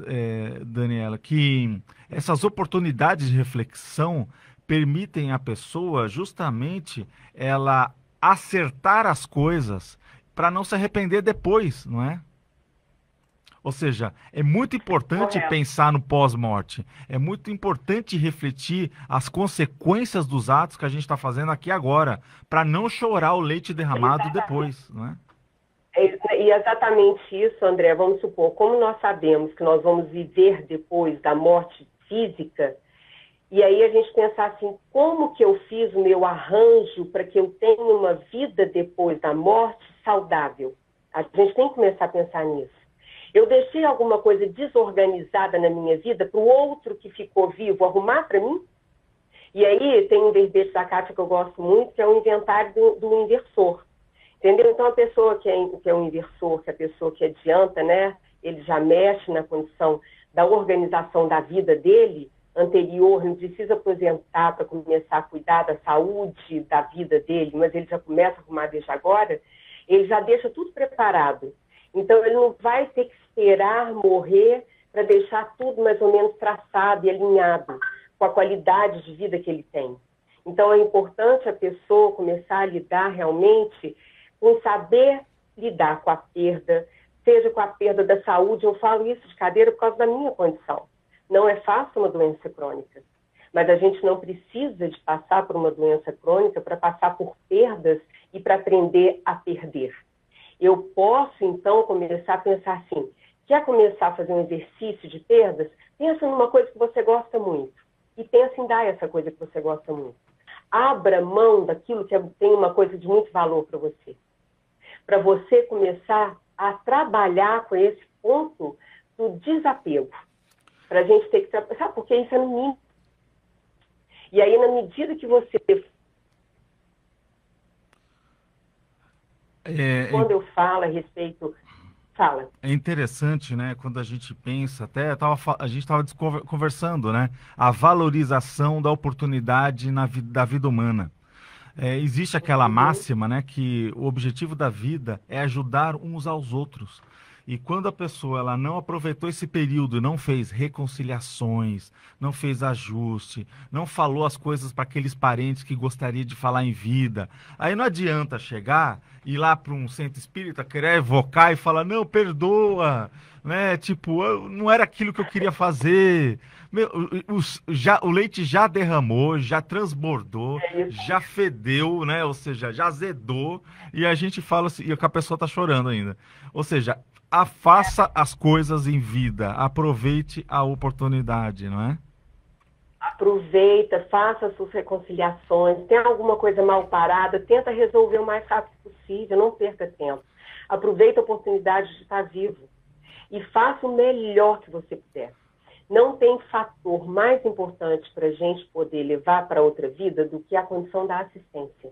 Daniela, que essas oportunidades de reflexão permitem à pessoa justamente ela acertar as coisas para não se arrepender depois, não é? Ou seja, é muito importante pensar no pós-morte. É muito importante refletir as consequências dos atos que a gente está fazendo aqui agora, para não chorar o leite derramado depois, não é? E exatamente isso, André. Vamos supor, como nós sabemos que nós vamos viver depois da morte física, e aí a gente pensar assim, como que eu fiz o meu arranjo para que eu tenha uma vida depois da morte saudável? A gente tem que começar a pensar nisso. Eu deixei alguma coisa desorganizada na minha vida para o outro que ficou vivo arrumar para mim? E aí tem um verbete da Kátia que eu gosto muito, que é o inventário do inversor. Entendeu? Então a pessoa que é um inversor, que é a pessoa que adianta, né? Ele já mexe na condição da organização da vida dele, anterior, não precisa aposentar para começar a cuidar da saúde, da vida dele, mas ele já começa a arrumar desde agora, ele já deixa tudo preparado. Então, ele não vai ter que esperar morrer para deixar tudo mais ou menos traçado e alinhado com a qualidade de vida que ele tem. Então, é importante a pessoa começar a lidar realmente com saber lidar com a perda, seja com a perda da saúde. Eu falo isso de cadeira por causa da minha condição. Não é fácil uma doença crônica, mas a gente não precisa de passar por uma doença crônica para passar por perdas e para aprender a perder. Eu posso, então, começar a pensar assim, quer começar a fazer um exercício de perdas? Pensa numa coisa que você gosta muito e pensa em dar essa coisa que você gosta muito. Abra mão daquilo que tem uma coisa de muito valor para você começar a trabalhar com esse ponto do desapego. Para a gente ter que trabalhar, sabe, porque isso é no mínimo. E aí, na medida que você... Quando eu falo a respeito... Fala. É interessante, né, quando a gente pensa, a gente estava conversando, né, a valorização da oportunidade da vida humana. Existe aquela Uhum. máxima, né, que o objetivo da vida é ajudar uns aos outros. E quando a pessoa ela não aproveitou esse período, não fez reconciliações, não fez ajuste, não falou as coisas para aqueles parentes que gostaria de falar em vida, aí não adianta chegar, ir lá para um centro espírita, querer evocar e falar, não, perdoa, né? Tipo, não era aquilo que eu queria fazer. Meu, o leite já derramou, já transbordou, É isso. já fedeu, né? Ou seja, já azedou, e a gente fala assim, e a pessoa tá chorando ainda. Ou seja, faça as coisas em vida, aproveite a oportunidade, não é? Aproveita, faça as suas reconciliações. Tem alguma coisa mal parada, tenta resolver o mais rápido possível, não perca tempo. Aproveita a oportunidade de estar vivo e faça o melhor que você puder. Não tem fator mais importante para a gente poder levar para outra vida do que a condição da assistência.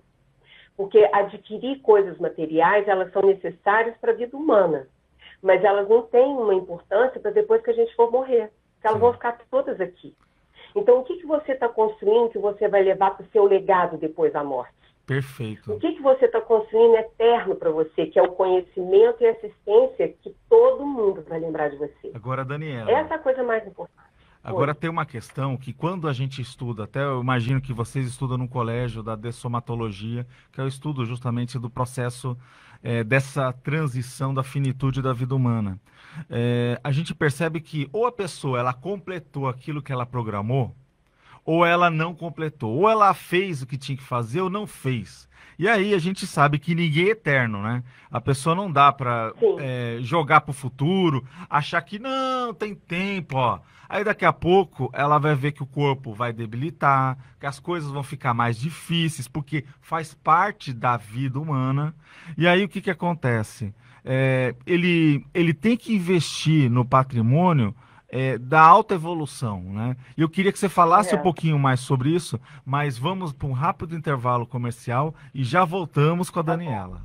Porque adquirir coisas materiais, elas são necessárias para a vida humana, mas elas não têm uma importância para depois que a gente for morrer, porque elas vão ficar todas aqui. Então, o que você está construindo que você vai levar para o seu legado depois da morte? Perfeito. O que você está construindo eterno para você, que é o conhecimento e assistência que todo mundo vai lembrar de você. Agora, Daniela. Essa é a coisa mais importante. Agora tem uma questão que quando a gente estuda, até eu imagino que vocês estudam no colégio da dessomatologia, que é o estudo justamente do processo dessa transição da finitude da vida humana. A gente percebe que ou a pessoa ela completou aquilo que ela programou, ou ela não completou, ou ela fez o que tinha que fazer ou não fez. E aí a gente sabe que ninguém é eterno, né? A pessoa não dá para jogar para o futuro, achar que não, tem tempo, ó. Aí daqui a pouco ela vai ver que o corpo vai debilitar, que as coisas vão ficar mais difíceis, porque faz parte da vida humana. E aí o que que acontece? Ele tem que investir no patrimônio da alta evolução, né? E eu queria que você falasse um pouquinho mais sobre isso, mas vamos para um rápido intervalo comercial e já voltamos com a Daniela.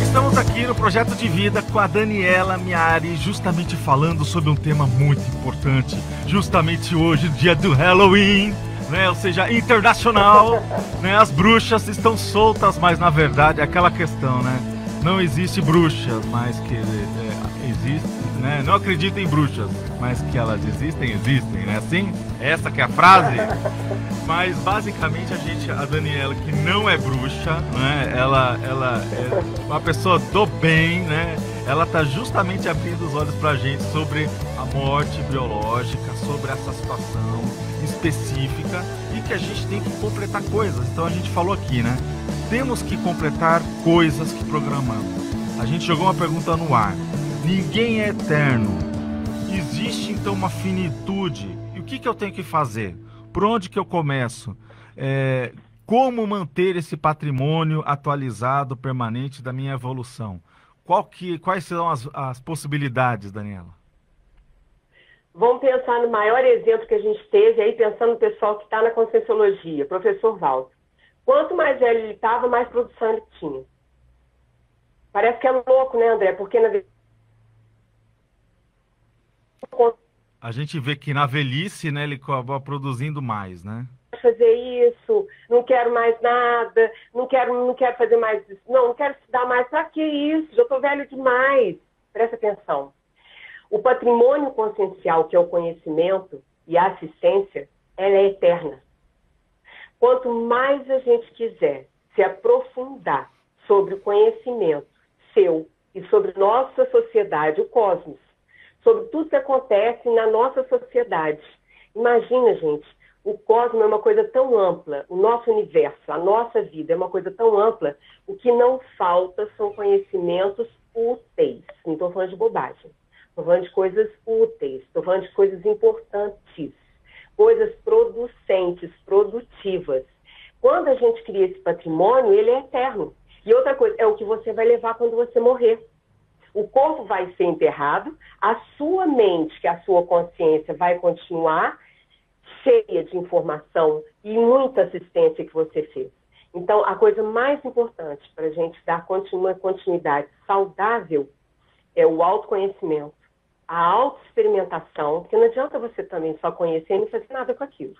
Estamos aqui no Projeto de Vida com a Daniela Miari, justamente falando sobre um tema muito importante, justamente hoje, dia do Halloween, né? Ou seja, internacional, né? As bruxas estão soltas, mas na verdade é aquela questão, né? Não existe bruxas, mas que existe, né? Não acredito em bruxas, mas que elas existem, né? Assim, essa que é a frase. Mas basicamente a Daniela, que não é bruxa, né? Ela é uma pessoa do bem, né? Ela tá justamente abrindo os olhos pra gente sobre a morte biológica, sobre essa situação específica e que a gente tem que completar coisas. Então a gente falou aqui, né? Temos que completar coisas que programamos. A gente jogou uma pergunta no ar. Ninguém é eterno. Existe então uma finitude. E o que eu tenho que fazer? Por onde que eu começo? Como manter esse patrimônio atualizado, permanente da minha evolução? Quais serão as possibilidades, Daniela? Vamos pensar no maior exemplo que a gente teve aí, pensando no pessoal que está na Conscienciologia, professor Valdo. Quanto mais velho ele estava, mais produção ele tinha. Parece que é louco, né, André? Porque na verdade a gente vê que na velhice, né, ele acaba produzindo mais, né? Fazer isso, não quero mais nada, não quero fazer mais isso, não quero estudar mais, pra que isso? Já estou velho demais. Presta atenção. O patrimônio consciencial, que é o conhecimento e a assistência, ela é eterna. Quanto mais a gente quiser se aprofundar sobre o conhecimento seu e sobre nossa sociedade, o cosmos, sobre tudo que acontece na nossa sociedade. Imagina, gente, o cosmos é uma coisa tão ampla, o nosso universo, a nossa vida é uma coisa tão ampla, o que não falta são conhecimentos úteis. Não estou falando de bobagem, estou falando de coisas úteis, estou falando de coisas importantes, coisas producentes, produtivas. Quando a gente cria esse patrimônio, ele é eterno. E outra coisa, é o que você vai levar quando você morrer. O corpo vai ser enterrado, a sua mente, que é a sua consciência, vai continuar cheia de informação e muita assistência que você fez. Então, a coisa mais importante para a gente dar uma continuidade saudável é o autoconhecimento, a autoexperimentação, porque não adianta você também só conhecer e não fazer nada com aquilo.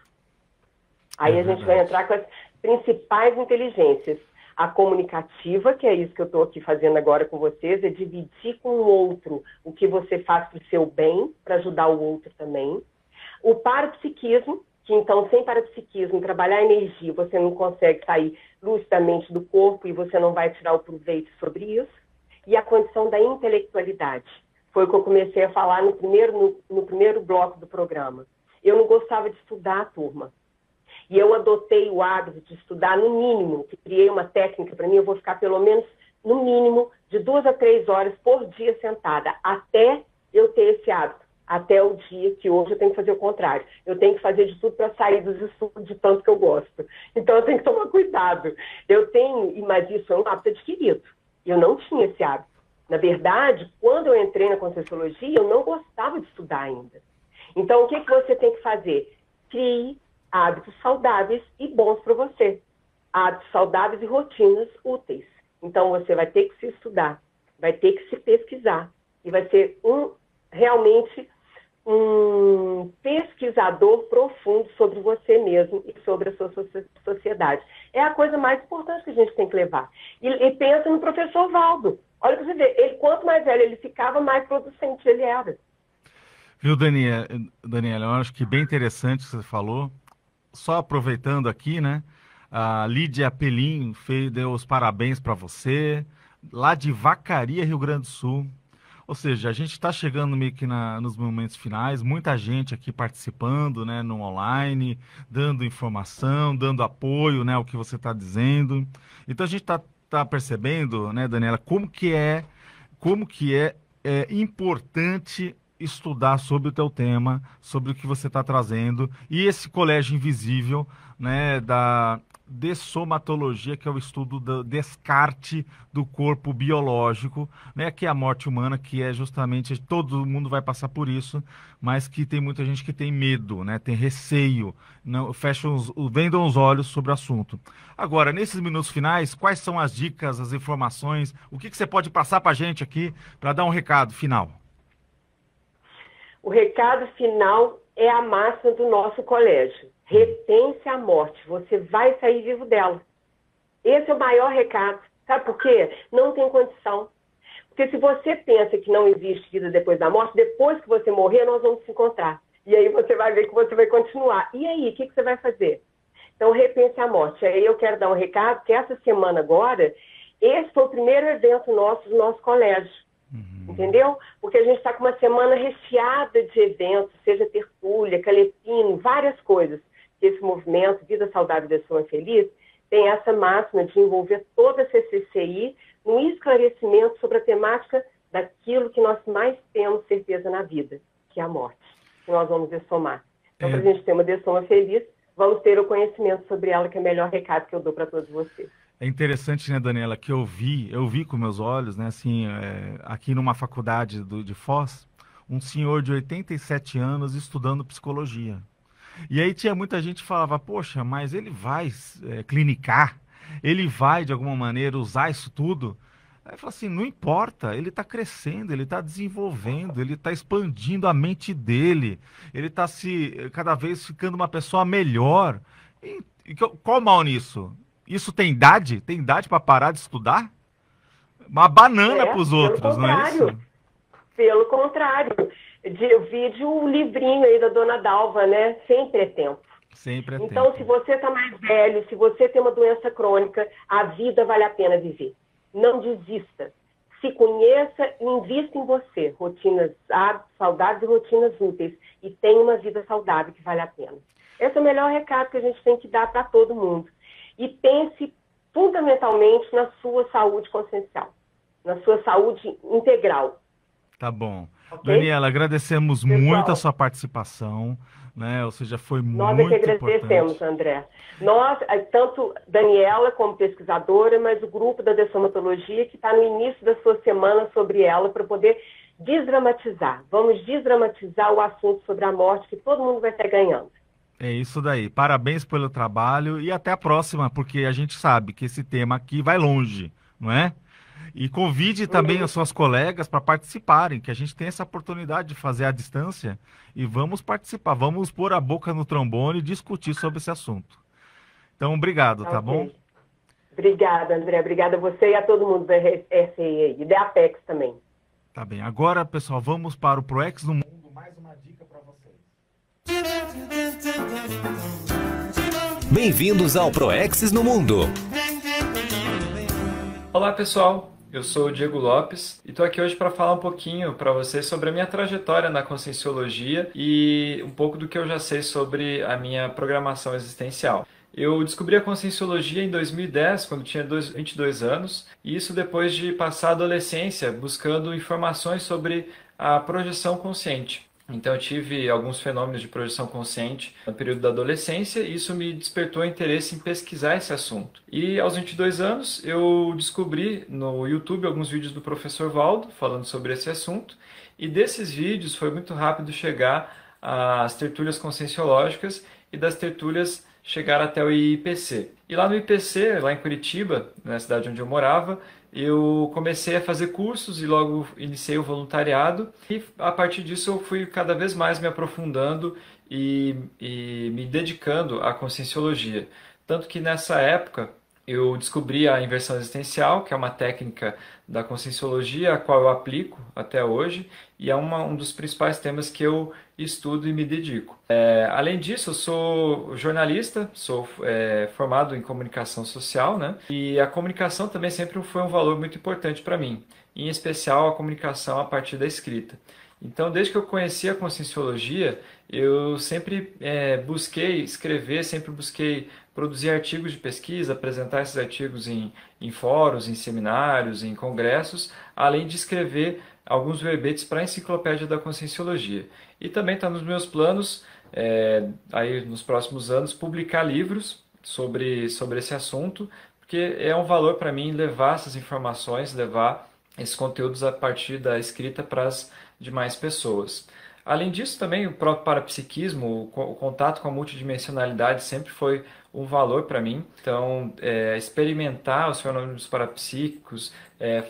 Aí a gente vai entrar com as principais inteligências. A comunicativa, que é isso que eu estou aqui fazendo agora com vocês, é dividir com o outro o que você faz para o seu bem, para ajudar o outro também. O parapsiquismo, que então sem parapsiquismo, trabalhar a energia, você não consegue sair lucidamente do corpo e você não vai tirar o proveito sobre isso. E a condição da intelectualidade. Foi o que eu comecei a falar no primeiro bloco do programa. Eu não gostava de estudar, turma. E eu adotei o hábito de estudar no mínimo, criei uma técnica para mim, eu vou ficar pelo menos, no mínimo, de 2 a 3 horas por dia sentada, até eu ter esse hábito, até o dia que hoje eu tenho que fazer o contrário. Eu tenho que fazer de tudo para sair dos estudos de tanto que eu gosto. Então eu tenho que tomar cuidado. Mas isso é um hábito adquirido. Eu não tinha esse hábito. Na verdade, quando eu entrei na Conscienciologia, eu não gostava de estudar ainda. Então o que você tem que fazer? Crie hábitos saudáveis e bons para você. Hábitos saudáveis e rotinas úteis. Então, você vai ter que se estudar, vai ter que se pesquisar. E vai ser realmente um pesquisador profundo sobre você mesmo e sobre a sua sociedade. É a coisa mais importante que a gente tem que levar. E pensa no professor Valdo. Olha para você ver, ele, quanto mais velho ele ficava, mais producente ele era. Viu, Daniela, eu acho que bem interessante o que você falou. Só aproveitando aqui, né? A Lídia Pelim deu os parabéns para você, lá de Vacaria, Rio Grande do Sul. Ou seja, a gente está chegando meio que nos momentos finais, muita gente aqui participando, né, no online, dando informação, dando apoio, né, ao que você está dizendo. Então a gente tá percebendo, né, Daniela, como que é importante estudar sobre o teu tema, sobre o que você está trazendo, e esse colégio invisível, né, da dessomatologia, que é o estudo do descarte do corpo biológico, né, que é a morte humana, que é justamente, todo mundo vai passar por isso, mas que tem muita gente que tem medo, né, tem receio, não, vendam os olhos sobre o assunto. Agora, nesses minutos finais, quais são as dicas, as informações, o que você pode passar para a gente aqui, para dar um recado final? O recado final é a máxima do nosso colégio. Retém-se a morte. Você vai sair vivo dela. Esse é o maior recado. Sabe por quê? Não tem condição. Porque se você pensa que não existe vida depois da morte, depois que você morrer, nós vamos se encontrar. E aí você vai ver que você vai continuar. E aí, o que você vai fazer? Então, repense a morte. Aí eu quero dar um recado, que essa semana agora, esse foi o primeiro evento nosso do nosso colégio. Entendeu? Porque a gente está com uma semana recheada de eventos, seja tertúlia, calepino, várias coisas. Esse movimento Vida Saudável e Dessoa Feliz tem essa máxima de envolver toda a CCCI no esclarecimento sobre a temática daquilo que nós mais temos certeza na vida, que é a morte, que nós vamos dessomar. Então, para a gente ter uma dessoma feliz, vamos ter o conhecimento sobre ela, que é o melhor recado que eu dou para todos vocês. É interessante, né, Daniela, que eu vi com meus olhos, né, assim, aqui numa faculdade de Foz, um senhor de 87 anos estudando psicologia. E aí tinha muita gente que falava, poxa, mas ele vai clinicar, ele vai, de alguma maneira, usar isso tudo. Aí eu falo assim, não importa, ele está crescendo, ele está desenvolvendo, ele está expandindo a mente dele, ele está cada vez ficando uma pessoa melhor. E qual o mal nisso? Isso tem idade? Tem idade para parar de estudar? Uma banana para os outros, não é isso? Pelo contrário. Eu vi de um livrinho aí da Dona Dalva, né? Sempre é tempo. Sempre é tempo. Então, se você está mais velho, se você tem uma doença crônica, a vida vale a pena viver. Não desista. Se conheça e invista em você. Rotinas saudáveis e rotinas úteis. E tenha uma vida saudável que vale a pena. Esse é o melhor recado que a gente tem que dar para todo mundo. E pense fundamentalmente na sua saúde consciencial, na sua saúde integral. Tá bom. Okay? Daniela, agradecemos muito a sua participação, né? Ou seja, foi nós muito importante. Nós é que agradecemos, André. Nós, tanto Daniela como pesquisadora, mas o grupo da Dessomatologia, que está no início da sua semana sobre ela, para poder desdramatizar. Vamos desdramatizar o assunto sobre a morte, que todo mundo vai estar ganhando. É isso daí. Parabéns pelo trabalho e até a próxima, porque a gente sabe que esse tema aqui vai longe, não é? E convide também Uhum. as suas colegas para participarem, que a gente tem essa oportunidade de fazer à distância e vamos participar, vamos pôr a boca no trombone e discutir sobre esse assunto. Então, obrigado, Tá tá bom? ok. Obrigada, André. Obrigada a você e a todo mundo da RCI aí, e da Apex também. Tá bem. Agora, pessoal, vamos para o ProEx no Mundo. Mais uma dica para vocês. Bem-vindos ao Proexis no Mundo. Olá pessoal, eu sou o Diego Lopes e estou aqui hoje para falar um pouquinho para vocês sobre a minha trajetória na Conscienciologia e um pouco do que eu já sei sobre a minha programação existencial. Eu descobri a Conscienciologia em 2010, quando tinha 22 anos, e isso depois de passar a adolescência buscando informações sobre a projeção consciente. Então eu tive alguns fenômenos de projeção consciente no período da adolescência e isso me despertou interesse em pesquisar esse assunto. E aos 22 anos eu descobri no YouTube alguns vídeos do professor Valdo falando sobre esse assunto e desses vídeos foi muito rápido chegar às tertúlias conscienciológicas e das tertúlias chegar até o IPC. E lá no IPC, lá em Curitiba, na cidade onde eu morava, eu comecei a fazer cursos e logo iniciei o voluntariado e a partir disso eu fui cada vez mais me aprofundando e me dedicando à conscienciologia. Tanto que nessa época eu descobri a inversão existencial, que é uma técnica da conscienciologia, a qual eu aplico até hoje, e é um dos principais temas que eu estudo e me dedico. Além disso, eu sou jornalista, sou formado em comunicação social, né? E a comunicação também sempre foi um valor muito importante para mim, em especial a comunicação a partir da escrita. Então, desde que eu conheci a Conscienciologia, eu sempre busquei escrever, sempre busquei produzir artigos de pesquisa, apresentar esses artigos em fóruns, em seminários, em congressos, além de escrever alguns verbetes para a Enciclopédia da Conscienciologia. E também está nos meus planos, aí nos próximos anos, publicar livros sobre esse assunto, porque é um valor para mim levar essas informações, levar esses conteúdos a partir da escrita para as demais pessoas. Além disso, também o próprio parapsiquismo, o contato com a multidimensionalidade sempre foi um valor para mim. Então, experimentar os fenômenos parapsíquicos,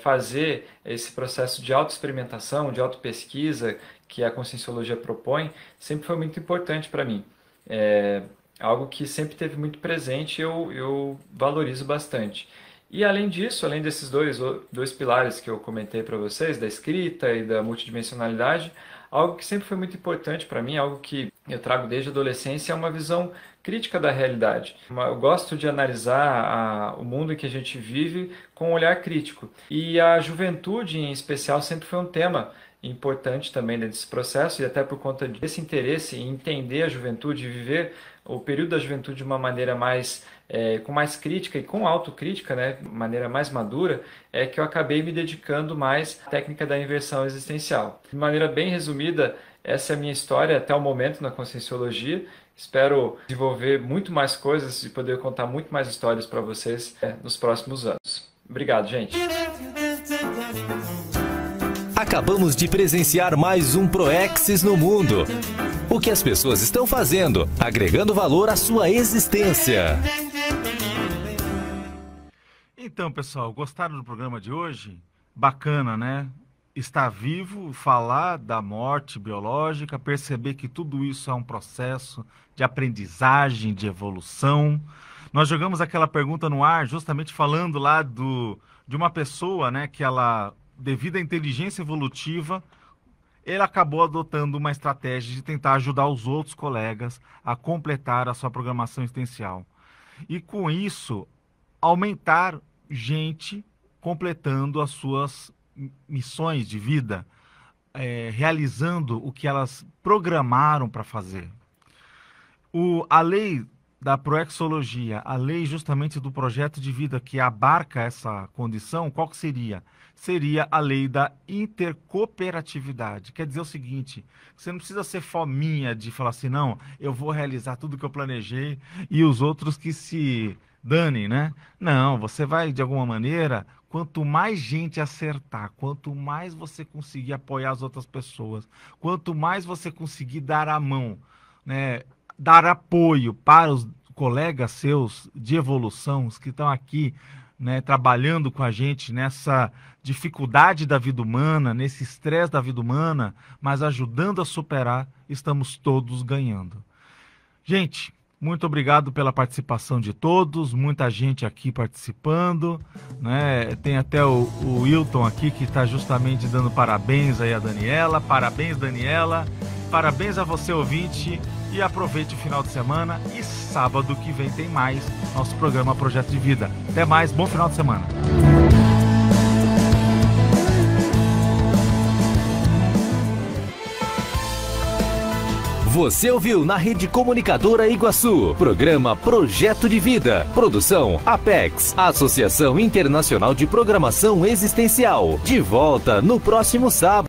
fazer esse processo de autoexperimentação, de autopesquisa que a Conscienciologia propõe, sempre foi muito importante para mim. Algo que sempre teve muito presente e eu valorizo bastante. E além disso, além desses dois pilares que eu comentei para vocês, da escrita e da multidimensionalidade, algo que sempre foi muito importante para mim, algo que eu trago desde a adolescência, é uma visão crítica da realidade. Eu gosto de analisar o mundo em que a gente vive com um olhar crítico. E a juventude, em especial, sempre foi um tema importante também desse processo, e até por conta desse interesse em entender a juventude e viver o período da juventude de uma maneira com mais crítica e com autocrítica, né, de maneira mais madura, é que eu acabei me dedicando mais à técnica da inversão existencial. De maneira bem resumida, essa é a minha história até o momento na Conscienciologia. Espero desenvolver muito mais coisas e poder contar muito mais histórias para vocês nos próximos anos. Obrigado, gente! Acabamos de presenciar mais um Proexis no Mundo. O que as pessoas estão fazendo, agregando valor à sua existência. Então, pessoal, gostaram do programa de hoje? Bacana, né? Estar vivo, falar da morte biológica, perceber que tudo isso é um processo de aprendizagem, de evolução. Nós jogamos aquela pergunta no ar justamente falando lá de uma pessoa, né, que ela, devido à inteligência evolutiva, ele acabou adotando uma estratégia de tentar ajudar os outros colegas a completar a sua programação existencial. E com isso, aumentar gente completando as suas missões de vida, realizando o que elas programaram para fazer. A lei da proexologia, a lei justamente do projeto de vida que abarca essa condição, qual que seria? Seria a lei da intercooperatividade. Quer dizer o seguinte, você não precisa ser fominha de falar assim, não, eu vou realizar tudo que eu planejei e os outros que se danem, né? Não, você vai, de alguma maneira, quanto mais gente acertar, quanto mais você conseguir apoiar as outras pessoas, quanto mais você conseguir dar a mão, né? dar apoio para os colegas seus de evolução, os que estão aqui, né, trabalhando com a gente nessa dificuldade da vida humana, nesse estresse da vida humana, mas ajudando a superar, estamos todos ganhando. Gente, muito obrigado pela participação de todos, muita gente aqui participando, né? Tem até o Wilton aqui que está justamente dando parabéns aí a Daniela. Parabéns, Daniela. Parabéns a você, ouvinte, e aproveite o final de semana e sábado que vem tem mais nosso programa Projeto de Vida. Até mais, bom final de semana. Você ouviu na Rede Comunicadora Iguaçu, programa Projeto de Vida, produção Apex, Associação Internacional de Programação Existencial. De volta no próximo sábado.